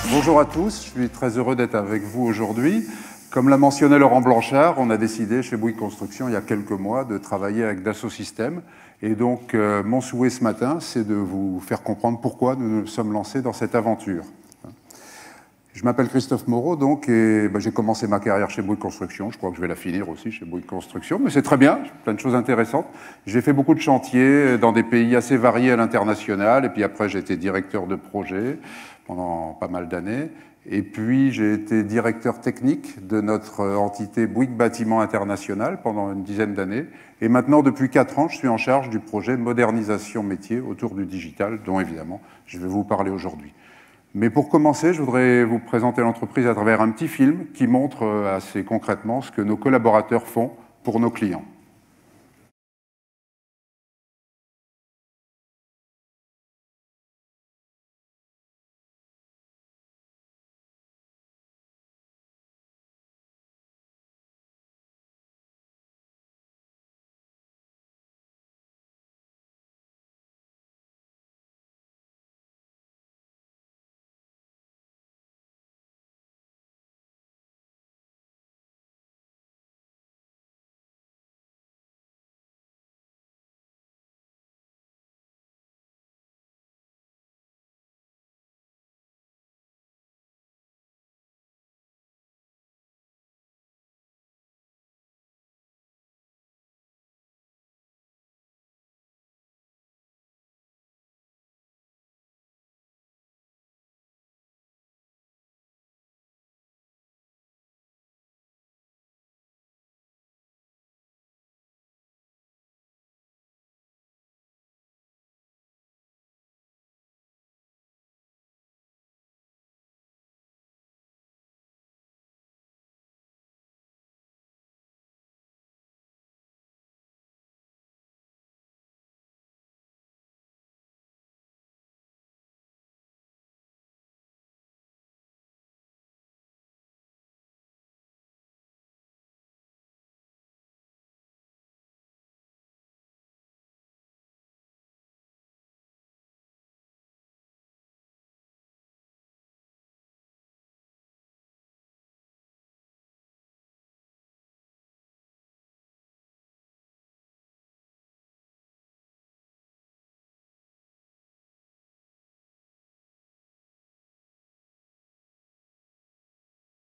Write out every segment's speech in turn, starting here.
Bonjour à tous, je suis très heureux d'être avec vous aujourd'hui. Comme l'a mentionné Laurent Blanchard, on a décidé chez Bouygues Construction il y a quelques mois de travailler avec Dassault Systèmes. Et donc mon souhait ce matin, c'est de vous faire comprendre pourquoi nous nous sommes lancés dans cette aventure. Je m'appelle Christophe Moreau, donc, et j'ai commencé ma carrière chez Bouygues Construction. Je crois que je vais la finir aussi chez Bouygues Construction, mais c'est très bien, plein de choses intéressantes. J'ai fait beaucoup de chantiers dans des pays assez variés à l'international, et puis après j'ai été directeur de projet pendant pas mal d'années. Et puis j'ai été directeur technique de notre entité Bouygues Bâtiment International pendant une dizaine d'années. Et maintenant, depuis 4 ans, je suis en charge du projet modernisation métier autour du digital, dont évidemment je vais vous parler aujourd'hui. Mais pour commencer, je voudrais vous présenter l'entreprise à travers un petit film qui montre assez concrètement ce que nos collaborateurs font pour nos clients.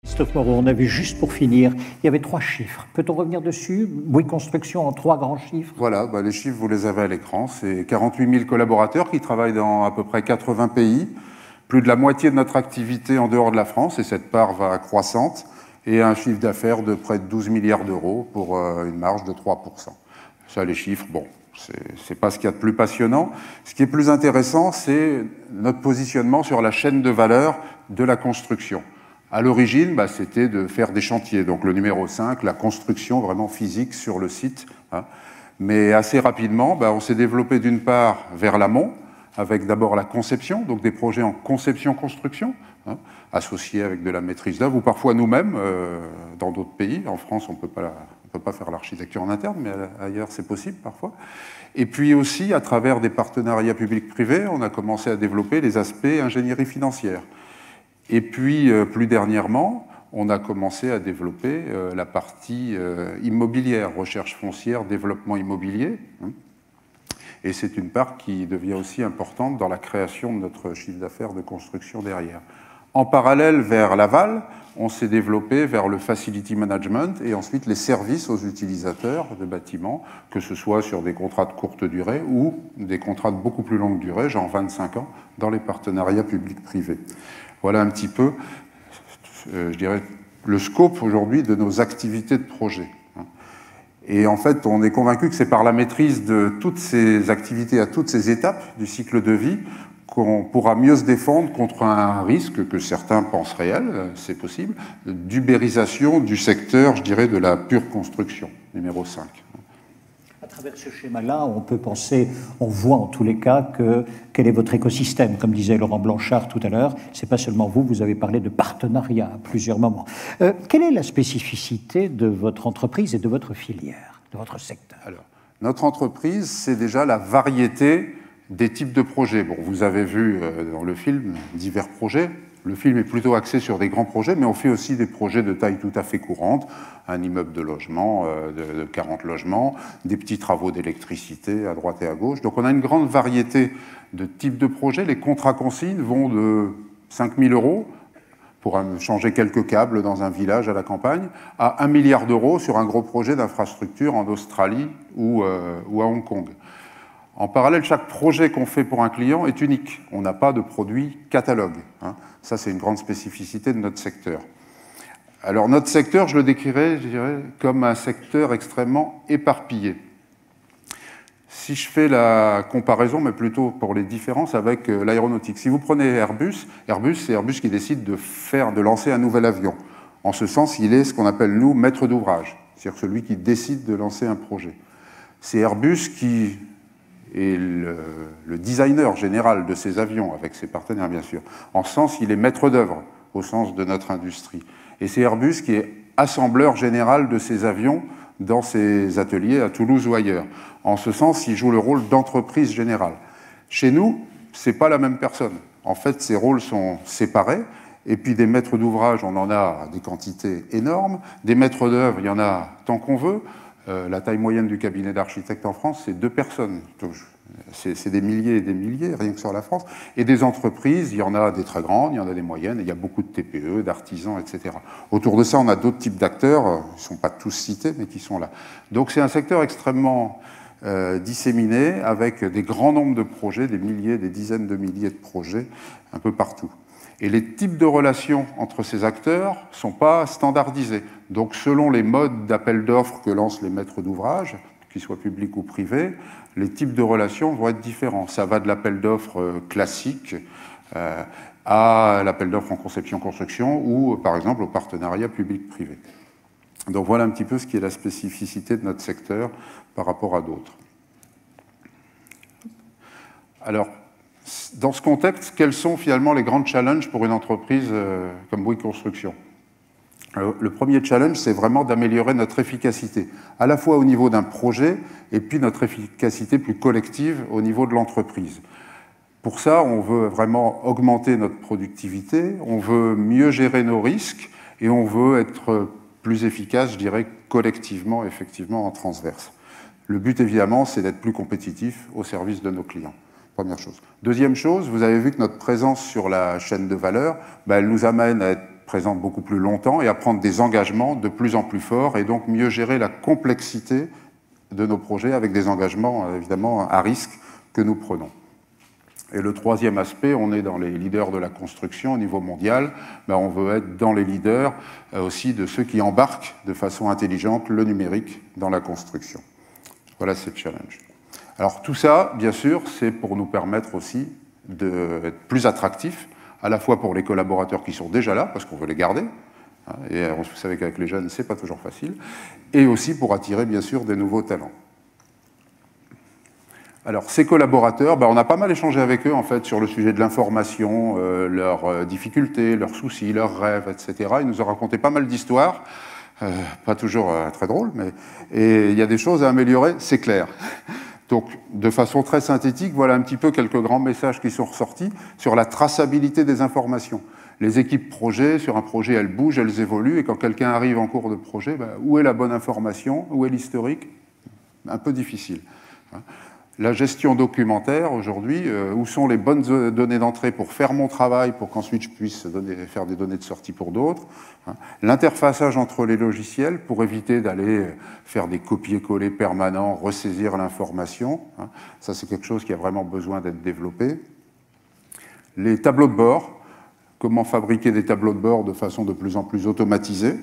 Christophe Moreau, on a vu juste pour finir, il y avait 3 chiffres. Peut-on revenir dessus? Bouygues Construction en 3 grands chiffres. Voilà, les chiffres, vous les avez à l'écran. C'est 48 000 collaborateurs qui travaillent dans à peu près 80 pays. Plus de la moitié de notre activité en dehors de la France, et cette part va croissante, et un chiffre d'affaires de près de 12 milliards d'euros pour une marge de 3%. Ça, les chiffres, bon, c'est pas ce qu'il y a de plus passionnant. Ce qui est plus intéressant, c'est notre positionnement sur la chaîne de valeur de la construction. À l'origine, c'était de faire des chantiers. Donc le numéro 5, la construction vraiment physique sur le site. Mais assez rapidement, on s'est développé d'une part vers l'amont, avec d'abord la conception, donc des projets en conception-construction, associés avec de la maîtrise d'œuvre, ou parfois nous-mêmes, dans d'autres pays. En France, on ne peut pas faire l'architecture en interne, mais ailleurs, c'est possible parfois. Et puis aussi, à travers des partenariats publics-privés, on a commencé à développer les aspects ingénierie financière. Et puis, plus dernièrement, on a commencé à développer la partie immobilière, recherche foncière, développement immobilier. Et c'est une part qui devient aussi importante dans la création de notre chiffre d'affaires de construction derrière. En parallèle, vers l'aval, on s'est développé vers le facility management et ensuite les services aux utilisateurs de bâtiments, que ce soit sur des contrats de courte durée ou des contrats de beaucoup plus longue durée, genre 25 ans, dans les partenariats publics-privés. Voilà un petit peu, je dirais, le scope aujourd'hui de nos activités de projet. Et en fait, on est convaincu que c'est par la maîtrise de toutes ces activités à toutes ces étapes du cycle de vie qu'on pourra mieux se défendre contre un risque que certains pensent réel, c'est possible, d'ubérisation du secteur, je dirais, de la pure construction, numéro 5. À travers ce schéma-là, on peut penser, on voit en tous les cas quel est votre écosystème. Comme disait Laurent Blanchard tout à l'heure, c'est pas seulement vous, vous avez parlé de partenariat à plusieurs moments. Quelle est la spécificité de votre entreprise et de votre filière, de votre secteur? Alors, notre entreprise, c'est déjà la variété Des types de projets. Bon, vous avez vu dans le film divers projets. Le film est plutôt axé sur des grands projets, mais on fait aussi des projets de taille tout à fait courante, un immeuble de logement, de 40 logements, des petits travaux d'électricité à droite et à gauche. Donc on a une grande variété de types de projets. Les contrats consignes vont de 5 000 € pour changer quelques câbles dans un village à la campagne, à 1 milliard d'euros sur un gros projet d'infrastructure en Australie ou à Hong Kong. En parallèle, chaque projet qu'on fait pour un client est unique. On n'a pas de produit catalogue. Ça, c'est une grande spécificité de notre secteur. Alors, notre secteur, je le décrirais, je dirais, comme un secteur extrêmement éparpillé. Si je fais la comparaison, mais plutôt pour les différences avec l'aéronautique. Si vous prenez Airbus, c'est Airbus qui décide de lancer un nouvel avion. En ce sens, il est ce qu'on appelle, nous, maître d'ouvrage, c'est-à-dire celui qui décide de lancer un projet. C'est Airbus qui est le designer général de ces avions, avec ses partenaires, bien sûr. En ce sens, il est maître d'œuvre, au sens de notre industrie. Et c'est Airbus qui est assembleur général de ces avions dans ses ateliers à Toulouse ou ailleurs. En ce sens, il joue le rôle d'entreprise générale. Chez nous, ce n'est pas la même personne. En fait, ces rôles sont séparés. Et puis des maîtres d'ouvrage, on en a des quantités énormes. Des maîtres d'œuvre, il y en a tant qu'on veut. La taille moyenne du cabinet d'architectes en France, c'est 2 personnes. C'est des milliers et des milliers, rien que sur la France. Et des entreprises, il y en a des très grandes, il y en a des moyennes, et il y a beaucoup de TPE, d'artisans, etc. Autour de ça, on a d'autres types d'acteurs, ils ne sont pas tous cités, mais qui sont là. Donc c'est un secteur extrêmement disséminé, avec des grands nombres de projets, des milliers, des dizaines de milliers de projets, un peu partout. Et les types de relations entre ces acteurs ne sont pas standardisés. Donc, selon les modes d'appel d'offres que lancent les maîtres d'ouvrage, qu'ils soient publics ou privés, les types de relations vont être différents. Ça va de l'appel d'offres classique à l'appel d'offres en conception-construction ou, par exemple, au partenariat public-privé. Donc, voilà un petit peu ce qui est la spécificité de notre secteur par rapport à d'autres. Alors, dans ce contexte, quels sont finalement les grands challenges pour une entreprise comme Bouygues Construction ? Le premier challenge, c'est vraiment d'améliorer notre efficacité, à la fois au niveau d'un projet et puis notre efficacité plus collective au niveau de l'entreprise. Pour ça, on veut vraiment augmenter notre productivité, on veut mieux gérer nos risques et on veut être plus efficace, je dirais, collectivement, effectivement, en transverse. Le but, évidemment, c'est d'être plus compétitif au service de nos clients. Première chose. Deuxième chose, vous avez vu que notre présence sur la chaîne de valeur, elle nous amène à être présente beaucoup plus longtemps et à prendre des engagements de plus en plus forts et donc mieux gérer la complexité de nos projets avec des engagements, évidemment, à risque que nous prenons. Et le troisième aspect, on est dans les leaders de la construction au niveau mondial. On veut être dans les leaders aussi de ceux qui embarquent de façon intelligente le numérique dans la construction. Voilà, c'est le challenge. Alors tout ça, bien sûr, c'est pour nous permettre aussi d'être plus attractifs, à la fois pour les collaborateurs qui sont déjà là, parce qu'on veut les garder, et vous savez qu'avec les jeunes, c'est pas toujours facile, et aussi pour attirer, bien sûr, des nouveaux talents. Alors, ces collaborateurs, on a pas mal échangé avec eux, en fait, sur le sujet de l'information, leurs difficultés, leurs soucis, leurs rêves, etc. Ils nous ont raconté pas mal d'histoires, pas toujours très drôles, mais et il y a des choses à améliorer, c'est clair. Donc, de façon très synthétique, voilà un petit peu quelques grands messages qui sont ressortis sur la traçabilité des informations. Les équipes projet, sur un projet, elles bougent, elles évoluent, et quand quelqu'un arrive en cours de projet, où est la bonne information, où est l'historique? Un peu difficile. La gestion documentaire, aujourd'hui, où sont les bonnes données d'entrée pour faire mon travail, pour qu'ensuite je puisse faire des données de sortie pour d'autres. L'interfaçage entre les logiciels pour éviter d'aller faire des copier-coller permanents, ressaisir l'information. Ça, c'est quelque chose qui a vraiment besoin d'être développé. Les tableaux de bord, comment fabriquer des tableaux de bord de façon de plus en plus automatisée.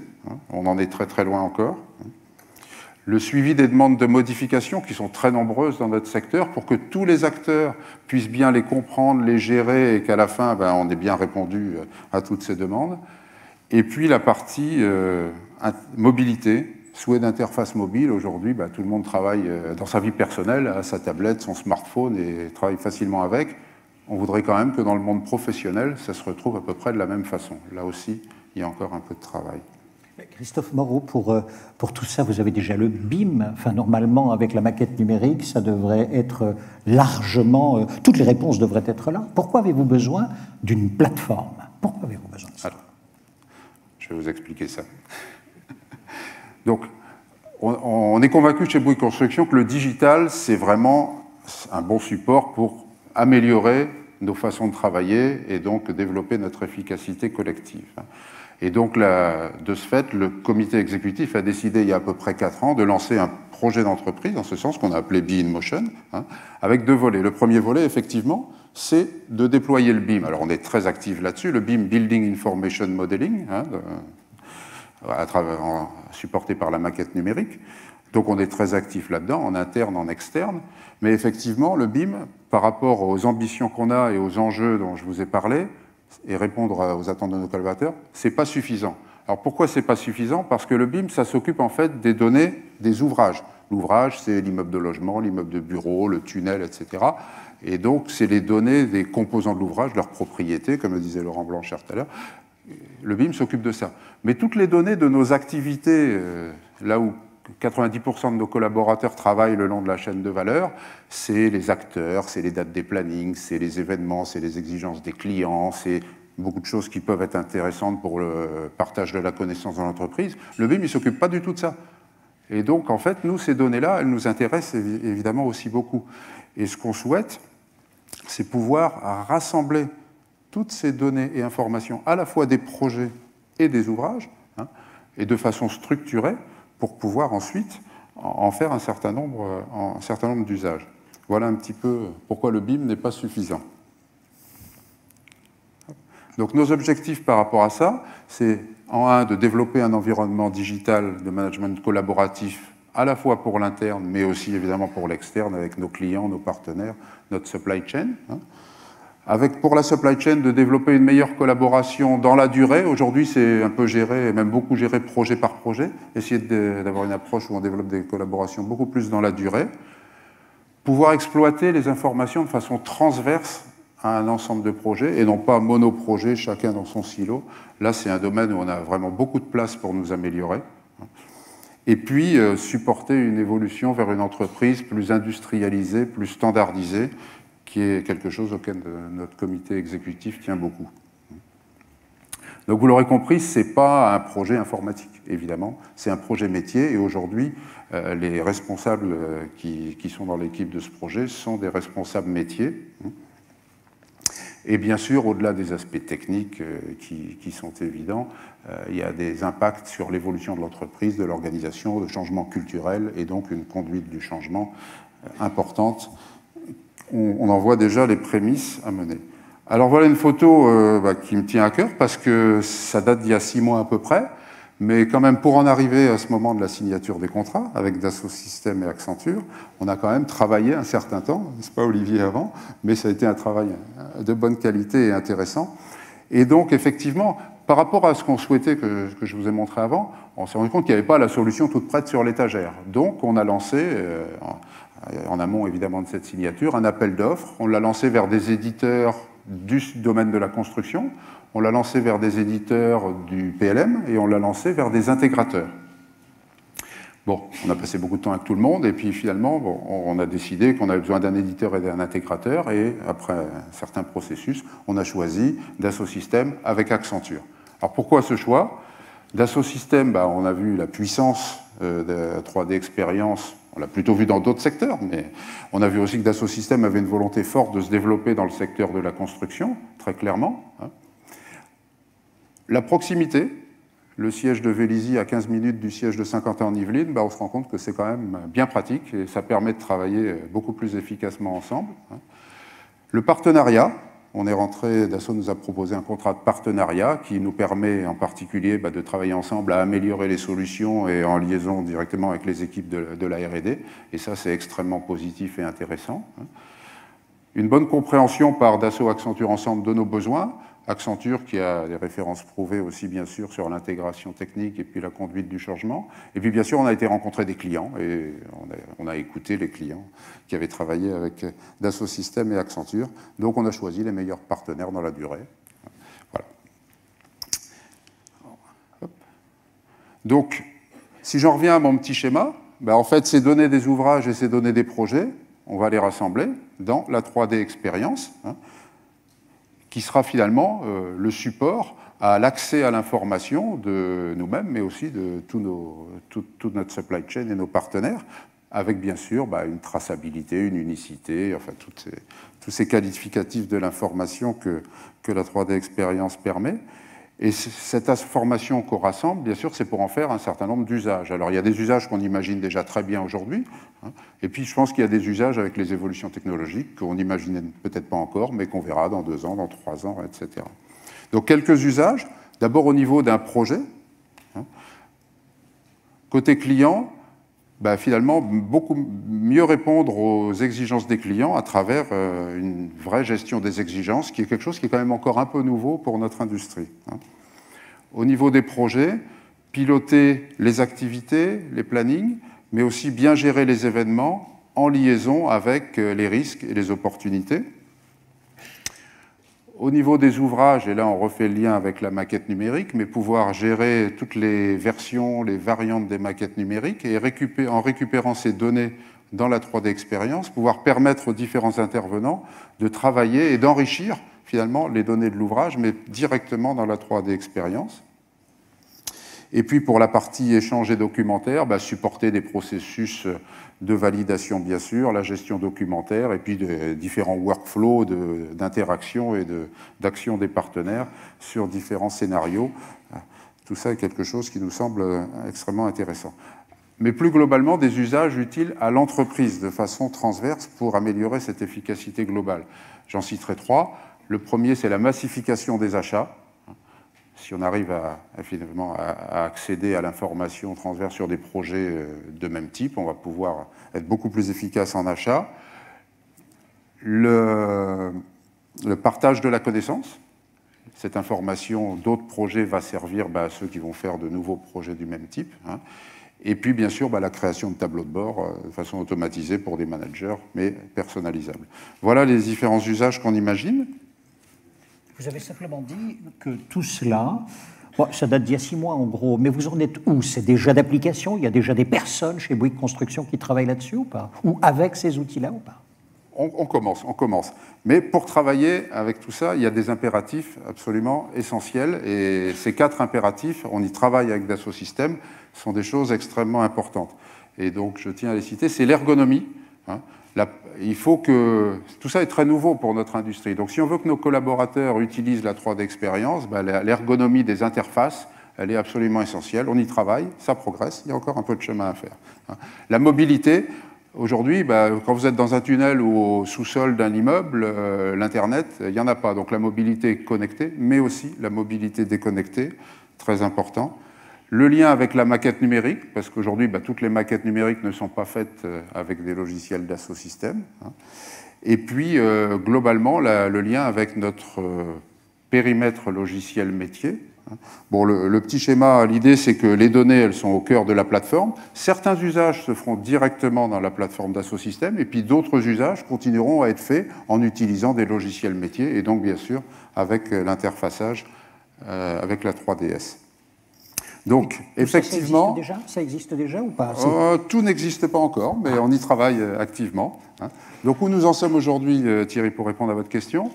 On en est très très loin encore. Le suivi des demandes de modification, qui sont très nombreuses dans notre secteur, pour que tous les acteurs puissent bien les comprendre, les gérer, et qu'à la fin, on ait bien répondu à toutes ces demandes. Et puis la partie mobilité, souhait d'interface mobile. Aujourd'hui, tout le monde travaille dans sa vie personnelle, à sa tablette, son smartphone, et travaille facilement avec. On voudrait quand même que dans le monde professionnel, ça se retrouve à peu près de la même façon. Là aussi, il y a encore un peu de travail. Christophe Moreau, pour tout ça, vous avez déjà le BIM. Enfin, normalement, avec la maquette numérique, ça devrait être largement... toutes les réponses devraient être là. Pourquoi avez-vous besoin d'une plateforme? Pourquoi avez-vous besoin de ça? Alors, je vais vous expliquer ça. Donc, on est convaincu chez Bouygues Construction que le digital, c'est vraiment un bon support pour améliorer nos façons de travailler et donc développer notre efficacité collective. Et donc, de ce fait, le comité exécutif a décidé, il y a à peu près 4 ans, de lancer un projet d'entreprise, dans ce sens qu'on a appelé Be in Motion, avec 2 volets. Le premier volet, effectivement, c'est de déployer le BIM. Alors, on est très actif là-dessus, le BIM, Building Information Modeling, supporté par la maquette numérique. Donc, on est très actif là-dedans, en interne, en externe. Mais effectivement, le BIM, par rapport aux ambitions qu'on a et aux enjeux dont je vous ai parlé, et répondre aux attentes de nos collaborateurs, c'est pas suffisant. Alors pourquoi c'est pas suffisant? Parce que le BIM, ça s'occupe en fait des données des ouvrages. L'ouvrage, c'est l'immeuble de logement, l'immeuble de bureau, le tunnel, etc. Et donc, c'est les données des composants de l'ouvrage, leurs propriétés, comme le disait Laurent Blanchard tout à l'heure. Le BIM s'occupe de ça. Mais toutes les données de nos activités, là où 90% de nos collaborateurs travaillent le long de la chaîne de valeur, c'est les acteurs, c'est les dates des plannings, c'est les événements, c'est les exigences des clients, c'est beaucoup de choses qui peuvent être intéressantes pour le partage de la connaissance dans l'entreprise. Le BIM, il ne s'occupe pas du tout de ça. Et donc, en fait, nous, ces données-là, elles nous intéressent évidemment aussi beaucoup. Et ce qu'on souhaite, c'est pouvoir rassembler toutes ces données et informations, à la fois des projets et des ouvrages, et de façon structurée, pour pouvoir ensuite en faire un certain nombre d'usages. Voilà un petit peu pourquoi le BIM n'est pas suffisant. Donc nos objectifs par rapport à ça, c'est en un, de développer un environnement digital de management collaboratif, à la fois pour l'interne, mais aussi évidemment pour l'externe, avec nos clients, nos partenaires, notre supply chain. Avec, pour la supply chain, de développer une meilleure collaboration dans la durée. Aujourd'hui, c'est un peu géré, et même beaucoup géré projet par projet. Essayer d'avoir une approche où on développe des collaborations beaucoup plus dans la durée. Pouvoir exploiter les informations de façon transverse à un ensemble de projets, et non pas monoprojet, chacun dans son silo. Là, c'est un domaine où on a vraiment beaucoup de place pour nous améliorer. Et puis, supporter une évolution vers une entreprise plus industrialisée, plus standardisée, qui est quelque chose auquel notre comité exécutif tient beaucoup. Donc vous l'aurez compris, ce n'est pas un projet informatique, évidemment, c'est un projet métier, et aujourd'hui, les responsables qui sont dans l'équipe de ce projet sont des responsables métiers. Et bien sûr, au-delà des aspects techniques qui sont évidents, il y a des impacts sur l'évolution de l'entreprise, de l'organisation, de changements culturels, et donc une conduite du changement importante. On en voit déjà les prémices à mener. Alors voilà une photo qui me tient à cœur parce que ça date d'il y a 6 mois à peu près, mais quand même pour en arriver à ce moment de la signature des contrats avec Dassault Systèmes et Accenture, on a quand même travaillé un certain temps, n'est-ce pas Olivier avant, mais ça a été un travail de bonne qualité et intéressant. Et donc effectivement, par rapport à ce qu'on souhaitait que je vous ai montré avant, on s'est rendu compte qu'il n'y avait pas la solution toute prête sur l'étagère. Donc on a lancé... en amont évidemment de cette signature, un appel d'offres. On l'a lancé vers des éditeurs du domaine de la construction, on l'a lancé vers des éditeurs du PLM et on l'a lancé vers des intégrateurs. Bon, on a passé beaucoup de temps avec tout le monde et puis finalement, on a décidé qu'on avait besoin d'un éditeur et d'un intégrateur et après un certain processus, on a choisi Dassault Systèmes avec Accenture. Alors pourquoi ce choix? Dassault Systèmes, on a vu la puissance de 3D Experience. On l'a plutôt vu dans d'autres secteurs, mais on a vu aussi que Dassault Systèmes avait une volonté forte de se développer dans le secteur de la construction, très clairement. La proximité, le siège de Vélizy à 15 minutes du siège de Saint-Quentin-en-Yvelines, on se rend compte que c'est quand même bien pratique et ça permet de travailler beaucoup plus efficacement ensemble. Le partenariat, on est rentré, Dassault nous a proposé un contrat de partenariat qui nous permet en particulier de travailler ensemble à améliorer les solutions et en liaison directement avec les équipes de la R&D. Et ça, c'est extrêmement positif et intéressant. Une bonne compréhension par Dassault Accenture ensemble de nos besoins. Accenture qui a des références prouvées aussi bien sûr sur l'intégration technique et puis la conduite du changement. Et puis bien sûr on a été rencontrer des clients et on a écouté les clients qui avaient travaillé avec Dassault Systèmes et Accenture. Donc on a choisi les meilleurs partenaires dans la durée. Voilà. Donc, si j'en reviens à mon petit schéma, ben en fait, ces données des ouvrages et ces données des projets, on va les rassembler dans la 3D expérience, hein, qui sera finalement le support à l'accès à l'information de nous-mêmes, mais aussi de toute notre supply chain et nos partenaires, avec bien sûr une traçabilité, une unicité, enfin tous ces qualificatifs de l'information que la 3D expérience permet. Et cette information qu'on rassemble, bien sûr, c'est pour en faire un certain nombre d'usages. Alors, il y a des usages qu'on imagine déjà très bien aujourd'hui, hein, et puis je pense qu'il y a des usages avec les évolutions technologiques qu'on n'imaginait peut-être pas encore, mais qu'on verra dans 2 ans, dans 3 ans, etc. Donc, quelques usages. D'abord, au niveau d'un projet. Hein. Côté client, finalement, beaucoup mieux répondre aux exigences des clients à travers une vraie gestion des exigences, qui est quelque chose qui est quand même encore un peu nouveau pour notre industrie. Hein. Au niveau des projets, piloter les activités, les plannings, mais aussi bien gérer les événements en liaison avec les risques et les opportunités. Au niveau des ouvrages, et là on refait le lien avec la maquette numérique, mais pouvoir gérer toutes les versions, les variantes des maquettes numériques, et en récupérant ces données dans la 3D expérience, pouvoir permettre aux différents intervenants de travailler et d'enrichir finalement les données de l'ouvrage, mais directement dans la 3D expérience. Et puis pour la partie échange et documentaire, supporter des processus de validation bien sûr, la gestion documentaire, et puis des différents workflows d'interaction et d'action des partenaires sur différents scénarios. Tout ça est quelque chose qui nous semble extrêmement intéressant. Mais plus globalement, des usages utiles à l'entreprise de façon transverse pour améliorer cette efficacité globale. J'en citerai 3. Le premier, c'est la massification des achats. Si on arrive finalement à accéder à l'information transverse sur des projets de même type, on va pouvoir être beaucoup plus efficace en achat. Le partage de la connaissance. Cette information d'autres projets va servir à ceux qui vont faire de nouveaux projets du même type. Hein. Et puis, bien sûr, la création de tableaux de bord de façon automatisée pour des managers, mais personnalisables. Voilà les différents usages qu'on imagine. Vous avez simplement dit que tout cela, ça date d'il y a 6 mois en gros, mais vous en êtes où? C'est déjà d'application? Il y a déjà des personnes chez Bouygues Construction qui travaillent là-dessus ou pas? Ou avec ces outils-là ou pas? On commence. Mais pour travailler avec tout ça, il y a des impératifs absolument essentiels. Et ces 4 impératifs, on y travaille avec Dassault Systèmes, sont des choses extrêmement importantes. Et donc, je tiens à les citer. C'est l'ergonomie. Hein. Il faut que... Tout ça est très nouveau pour notre industrie. Donc, si on veut que nos collaborateurs utilisent la 3D expérience, l'ergonomie des interfaces, elle est absolument essentielle. On y travaille, ça progresse. Il y a encore un peu de chemin à faire. Hein. La mobilité... Aujourd'hui, quand vous êtes dans un tunnel ou au sous-sol d'un immeuble, l'Internet, il n'y en a pas. Donc la mobilité connectée, mais aussi la mobilité déconnectée, très important. Le lien avec la maquette numérique, parce qu'aujourd'hui, toutes les maquettes numériques ne sont pas faites avec des logiciels Dassault Systèmes. Hein. Et puis, globalement, le lien avec notre périmètre logiciel métier. Bon, le petit schéma, l'idée, c'est que les données, elles sont au cœur de la plateforme. Certains usages se feront directement dans la plateforme Dassault Systèmes, et puis d'autres usages continueront à être faits en utilisant des logiciels métiers, et donc, bien sûr, avec l'interfaçage avec la 3DS. Donc, effectivement... Ça existe déjà ou pas? Tout n'existe pas encore, mais on y travaille activement. Hein. Donc, où nous en sommes aujourd'hui, Thierry, pour répondre à votre question?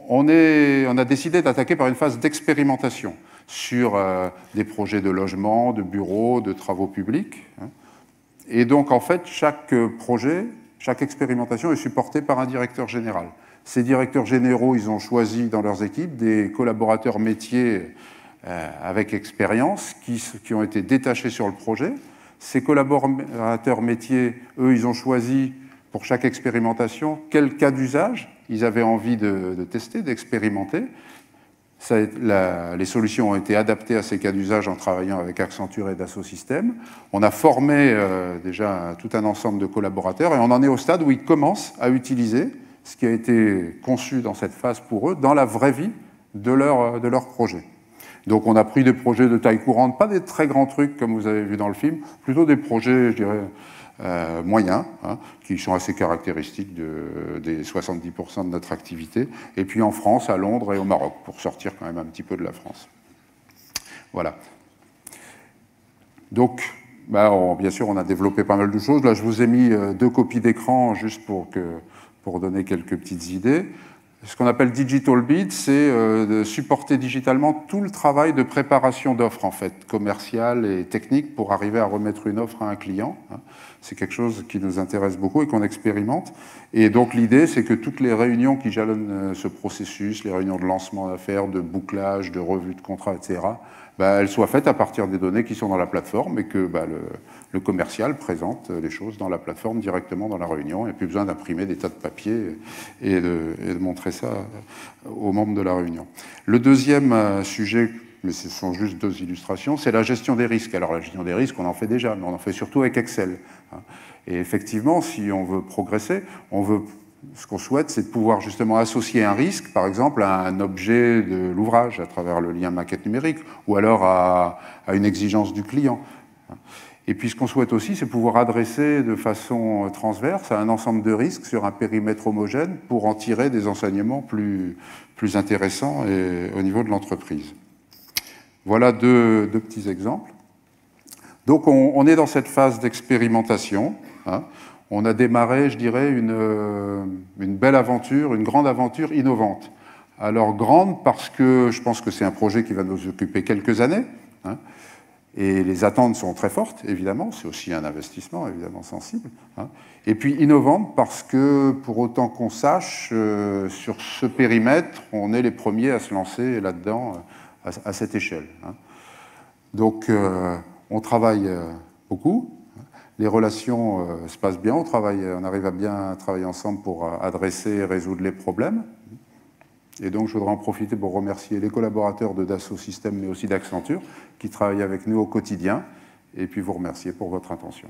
On a décidé d'attaquer par une phase d'expérimentation sur des projets de logement, de bureaux, de travaux publics. Hein. Et donc, en fait, chaque projet, chaque expérimentation est supportée par un directeur général. Ces directeurs généraux, ils ont choisi dans leurs équipes des collaborateurs métiers avec expérience qui ont été détachés sur le projet. Ces collaborateurs métiers, eux, ils ont choisi pour chaque expérimentation quel cas d'usage ils avaient envie de tester, d'expérimenter. Les solutions ont été adaptées à ces cas d'usage en travaillant avec Accenture et Dassault Systèmes. On a formé déjà tout un ensemble de collaborateurs et on en est au stade où ils commencent à utiliser ce qui a été conçu dans cette phase pour eux dans la vraie vie de leur projet. Donc on a pris des projets de taille courante, pas des très grands trucs comme vous avez vu dans le film, plutôt des projets, je dirais, moyens, hein, qui sont assez caractéristiques des 70% de notre activité, et puis en France, à Londres et au Maroc, pour sortir quand même un petit peu de la France. Voilà. Donc, bien sûr, on a développé pas mal de choses. Là, je vous ai mis 2 copies d'écran juste pour donner quelques petites idées. Ce qu'on appelle Digital Bid, c'est de supporter digitalement tout le travail de préparation d'offres, en fait, commerciale et technique, pour arriver à remettre une offre à un client. C'est quelque chose qui nous intéresse beaucoup et qu'on expérimente. Et donc l'idée, c'est que toutes les réunions qui jalonnent ce processus, les réunions de lancement d'affaires, de bouclage, de revue de contrat, etc., elles soient faites à partir des données qui sont dans la plateforme et que le commercial présente les choses dans la plateforme directement dans la réunion. Il n'y a plus besoin d'imprimer des tas de papiers et de montrer ça aux membres de la réunion. Le deuxième sujet, mais ce sont juste 2 illustrations, c'est la gestion des risques. Alors la gestion des risques, on en fait déjà, mais on en fait surtout avec Excel. Et effectivement, si on veut progresser, ce qu'on souhaite, c'est de pouvoir justement associer un risque, par exemple, à un objet de l'ouvrage, à travers le lien maquette numérique, ou alors à une exigence du client. Et puis ce qu'on souhaite aussi, c'est pouvoir adresser de façon transverse à un ensemble de risques sur un périmètre homogène pour en tirer des enseignements plus intéressants au niveau de l'entreprise. Voilà deux petits exemples. Donc on est dans cette phase d'expérimentation. On a démarré, je dirais, une belle aventure, une grande aventure innovante. Alors grande parce que je pense que c'est un projet qui va nous occuper quelques années. Et les attentes sont très fortes, évidemment. C'est aussi un investissement, évidemment, sensible. Et puis innovante parce que, pour autant qu'on sache, sur ce périmètre, on est les premiers à se lancer là-dedans à cette échelle. Donc, on travaille beaucoup. Les relations se passent bien. On arrive à bien travailler ensemble pour adresser et résoudre les problèmes. Et donc, je voudrais en profiter pour remercier les collaborateurs de Dassault Systèmes, mais aussi d'Accenture, qui travaillent avec nous au quotidien, et puis vous remercier pour votre attention.